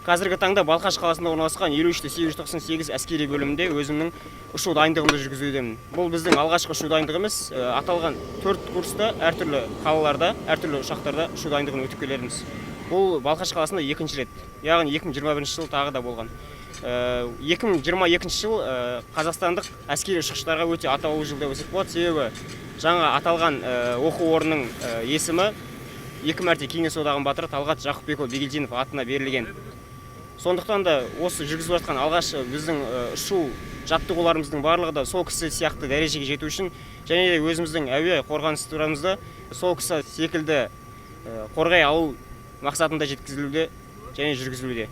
Қазіргі таңда Балқаш қаласында орналасқан 53-898 әскери бөлімінде өзімнің ұшу дайындығымды жүргізудемін. Бұл біздің алғашқы ұшу дайындығымыз. Аталған 4 курста әртүрлі қалаларда, әртүрлі ұшақтарда ұшу дайындығын өтіп келерміз. Бұл Балқаш қаласында екінші рет, яғни 2021 жыл тағы да болған. 2022 жыл қазақстандық әскери ұшқыштарға өте атаулы жыл деп есептеледі. Себебі жаңа аталған оқу орнының есімі 2 мәрте Кеңес одағының батыры Талғат Жақыпбекұлы Бигелдинов атына берілген. Сондықтан да осы жүргізіліп жатқан алғаш біздің ұшу жаттығуларымыздың барлығы да сол кісі сияқты дәрежеге жету үшін, және де өзіміздің әуе қорғаныс турамызды сол кісі секілді қорғай алу мақсатында жеткізілуде және жүргізілуде.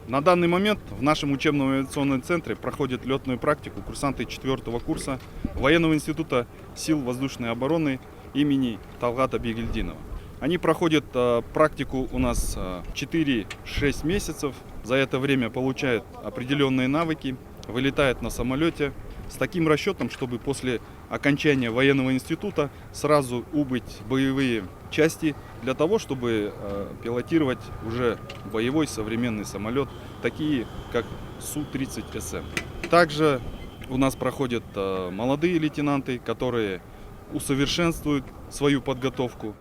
На данный момент в нашем учебном авиационном центре проходит летную практику курсанты 4-го курса Военного института сил воздушной обороны имени Талгата Бигелдинова. Они проходят практику у нас 4-6 месяцев. За это время получают определенные навыки, вылетают на самолете с таким расчетом, чтобы после окончания военного института сразу убыть в боевые части для того, чтобы пилотировать уже боевой современный самолет, такие как Су-30СМ. Также у нас проходят молодые лейтенанты, которые усовершенствуют свою подготовку.